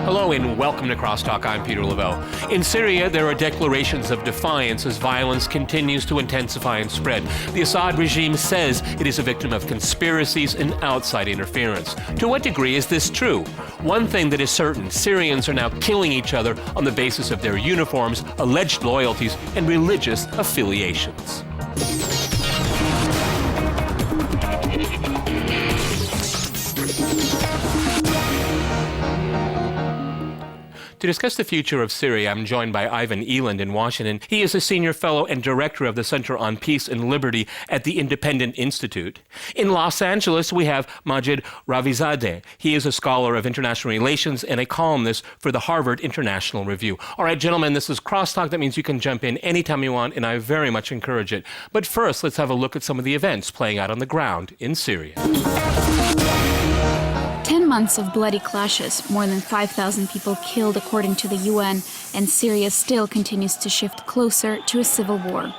Hello and welcome to Crosstalk. I'm Peter Lavelle. In Syria, there are declarations of defiance as violence continues to intensify and spread. The Assad regime says it is a victim of conspiracies and outside interference. To what degree is this true? One thing that is certain, Syrians are now killing each other on the basis of their uniforms, alleged loyalties, and religious affiliations. To discuss the future of Syria, I'm joined by Ivan Eland in Washington. He is a senior fellow and director of the Center on Peace and Liberty at the Independent Institute. In Los Angeles, we have Majid Rafizadeh. He is a scholar of international relations and a columnist for the Harvard International Review. All right, gentlemen, this is Crosstalk. That means you can jump in anytime you want, and I very much encourage it. But first, let's have a look at some of the events playing out on the ground in Syria. 10 months of bloody clashes, more than 5,000 people killed according to the UN, and Syria still continues to shift closer to a civil war.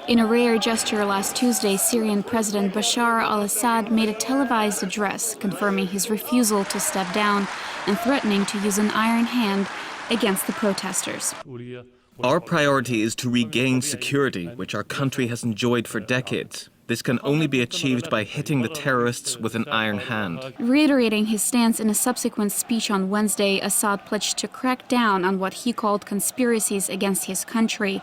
In a rare gesture last Tuesday, Syrian President Bashar al-Assad made a televised address confirming his refusal to step down and threatening to use an iron hand against the protesters. Our priority is to regain security, which our country has enjoyed for decades. This can only be achieved by hitting the terrorists with an iron hand. Reiterating his stance in a subsequent speech on Wednesday, Assad pledged to crack down on what he called conspiracies against his country.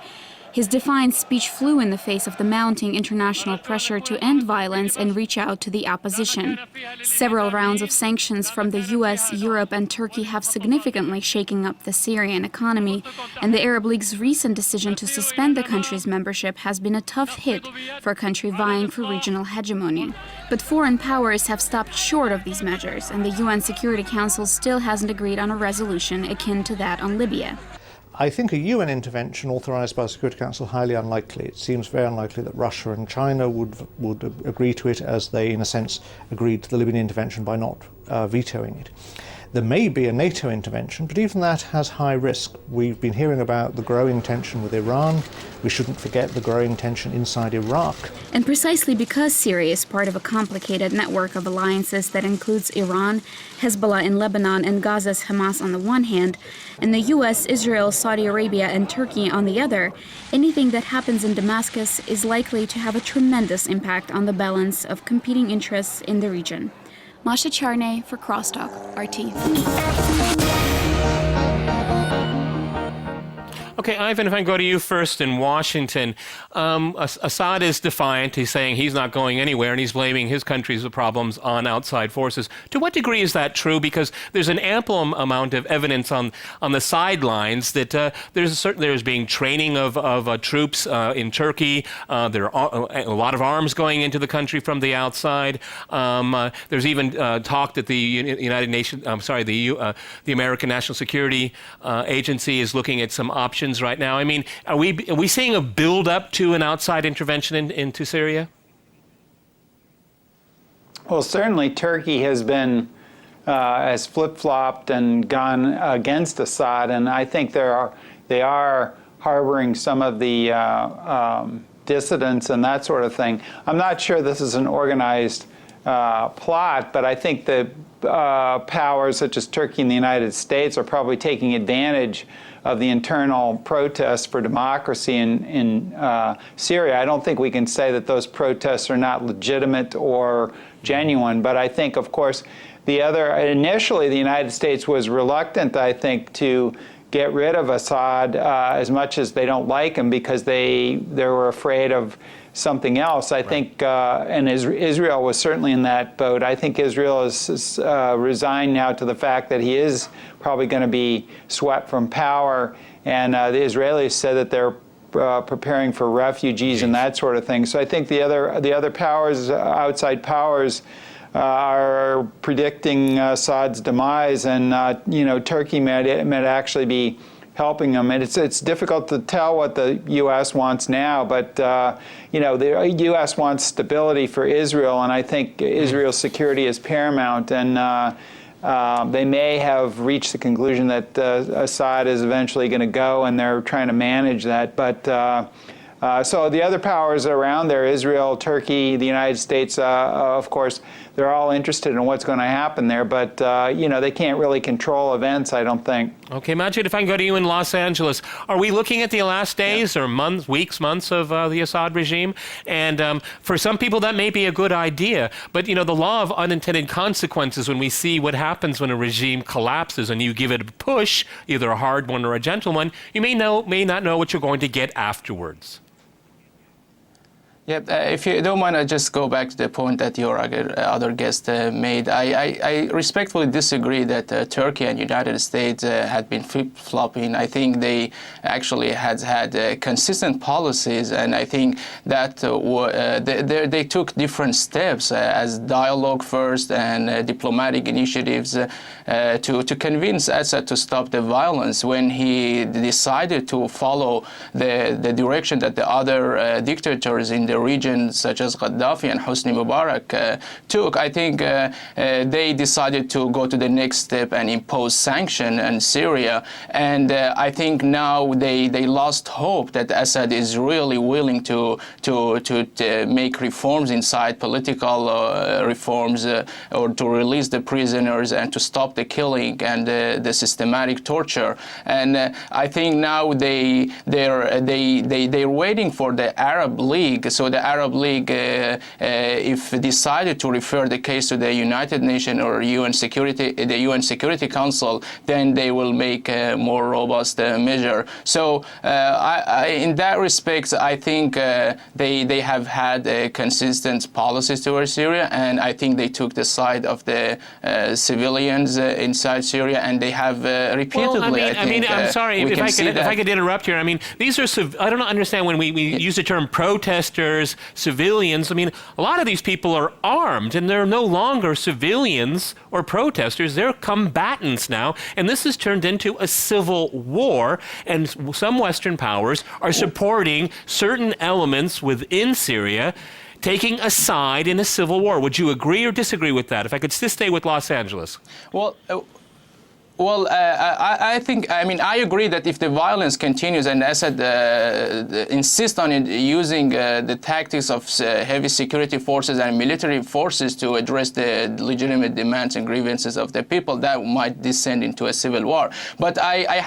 His defiant speech flew in the face of the mounting international pressure to end violence and reach out to the opposition. Several rounds of sanctions from the US, Europe, and Turkey have significantly shaken up the Syrian economy, and the Arab League's recent decision to suspend the country's membership has been a tough hit for a country vying for regional hegemony. But foreign powers have stopped short of these measures, and the UN Security Council still hasn't agreed on a resolution akin to that on Libya. I think a UN intervention authorised by the Security Council highly unlikely. It seems very unlikely that Russia and China would agree to it, as they, in a sense, agreed to the Libyan intervention by not vetoing it. There may be a NATO intervention, but even that has high risk. We've been hearing about the growing tension with Iran. We shouldn't forget the growing tension inside Iraq. And precisely because Syria is part of a complicated network of alliances that includes Iran, Hezbollah in Lebanon, and Gaza's Hamas on the one hand, and the US, Israel, Saudi Arabia, and Turkey on the other, anything that happens in Damascus is likely to have a tremendous impact on the balance of competing interests in the region. Masha Charney for Crosstalk, RT. Okay, Ivan, if I can go to you first in Washington. Assad is defiant. He's saying he's not going anywhere, and he's blaming his country's problems on outside forces. To what degree is that true? Because there's an ample amount of evidence on the sidelines that there's being training of troops in Turkey. There are a lot of arms going into the country from the outside. There's even talk that the United Nations, the American National Security Agency is looking at some options right now. I mean, are we seeing a build-up to an outside intervention into Syria? Well, certainly Turkey has has flip-flopped and gone against Assad, and I think they are harboring some of the dissidents and that sort of thing. I'm not sure this is an organized plot, but I think the powers such as Turkey and the United States are probably taking advantage of the internal protests for democracy in Syria. I don't think we can say that those protests are not legitimate or genuine, but I think, of course, initially the United States was reluctant, I think, to get rid of Assad as much as they don't like him, because they were afraid of something else. I think, and Israel was certainly in that boat. I think Israel is resigned now to the fact that he is probably going to be swept from power, and the Israelis said that they're preparing for refugees and that sort of thing. So I think the other powers, outside powers, are predicting Assad's demise, and Turkey might actually be helping them. And it's difficult to tell what the U.S. wants now, but the U.S. wants stability for Israel, and I think Israel's security is paramount. And they may have reached the conclusion that Assad is eventually going to go, and they're trying to manage that. But So the other powers around there, Israel, Turkey, the United States, of course, they're all interested in what's going to happen there, but they can't really control events, I don't think. Okay, Majid, if I can go to you in Los Angeles, are we looking at the last days or months, weeks, months of the Assad regime? And for some people, that may be a good idea. But, the law of unintended consequences, when we see what happens when a regime collapses and you give it a push, either a hard one or a gentle one, you may not know what you're going to get afterwards. Yeah, if you don't mind, I just go back to the point that your other guest made. I respectfully disagree that Turkey and United States had been flip-flopping. I think they actually had consistent policies, and I think that they took different steps as dialogue first and diplomatic initiatives to convince Assad to stop the violence. When he decided to follow the direction that the other dictators in the region, such as Gaddafi and Hosni Mubarak, took, I think they decided to go to the next step and impose sanction on Syria. And I think now they lost hope that Assad is really willing to make reforms inside, political reforms, or to release the prisoners and to stop the killing and the systematic torture. And I think now they're waiting for the Arab League. So the Arab League, if decided to refer the case to the United Nations or the UN Security Council, then they will make a more robust measure. So in that respect, I think they have had consistent policies towards Syria, and I think they took the side of the civilians inside Syria, and they have repeatedly. I'm sorry if I could interrupt here. I mean, these are I don't understand when we use the term protesters, civilians. I mean, a lot of these people are armed, and they're no longer civilians or protesters. They're combatants now, and this has turned into a civil war. And some Western powers are supporting certain elements within Syria, taking a side in a civil war. Would you agree or disagree with that? If I could just stay with Los Angeles. Well, I think, I agree that if the violence continues and Assad insists on using the tactics of heavy security forces and military forces to address the legitimate demands and grievances of the people, that might descend into a civil war. But I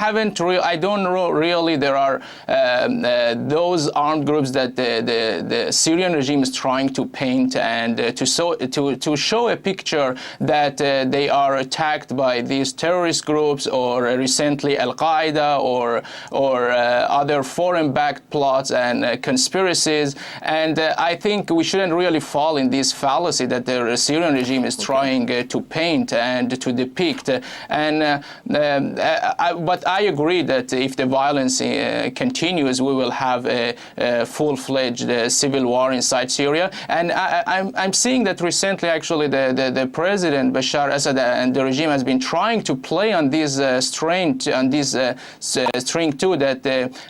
don't know really there are those armed groups that the Syrian regime is trying to paint and to show a picture that they are attacked by these terrorist groups, or recently Al-Qaeda, or other foreign-backed plots and conspiracies. And I think we shouldn't really fall in this fallacy that the Syrian regime is trying to paint and to depict. But I agree that if the violence continues, we will have a full-fledged civil war inside Syria. And I'm seeing that recently, actually, the president Bashar Assad and the regime has been trying to play on this string too, that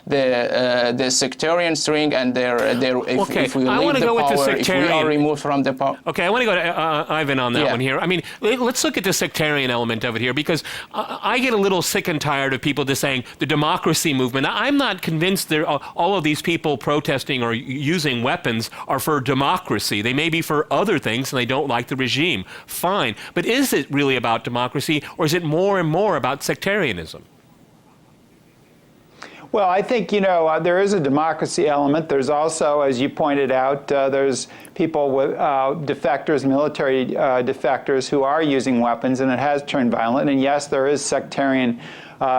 the sectarian string, and if we leave the power, if we are removed from the power. Okay, I want to go to Ivan on that one here. I mean, let's look at the sectarian element of it here, because I get a little sick and tired of people just saying the democracy movement. I'm not convinced all of these people protesting or using weapons are for democracy. They may be for other things, and they don't like the regime. Fine. But is it really about democracy, or is it more and more about sectarianism? Well, I think, there is a democracy element. There's also, as you pointed out, there's people with defectors, military defectors, who are using weapons, and it has turned violent. And yes, there is sectarian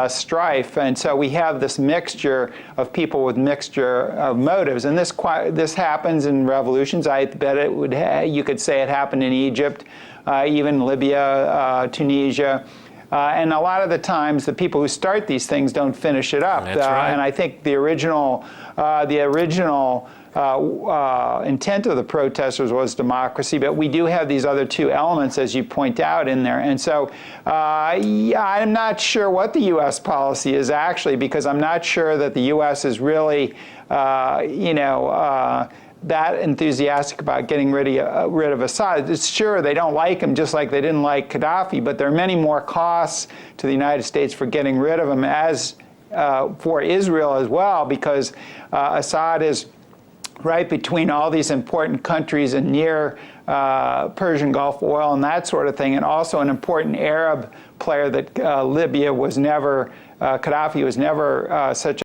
strife, and so we have this mixture of people with mixture of motives. And this happens in revolutions. I bet you could say it happened in Egypt, even Libya, Tunisia. And a lot of the times, the people who start these things don't finish it up. That's right. And I think the original intent of the protesters was democracy, but we do have these other two elements, as you point out, in there. And so, I'm not sure what the U.S. policy is actually, because I'm not sure that the U.S. is really, that enthusiastic about getting rid of Assad. It's sure they don't like him, just like they didn't like Gaddafi, but there are many more costs to the United States for getting rid of him, as for Israel as well, because Assad is right between all these important countries and near Persian Gulf oil and that sort of thing, and also an important Arab player that Libya was never, Gaddafi was never such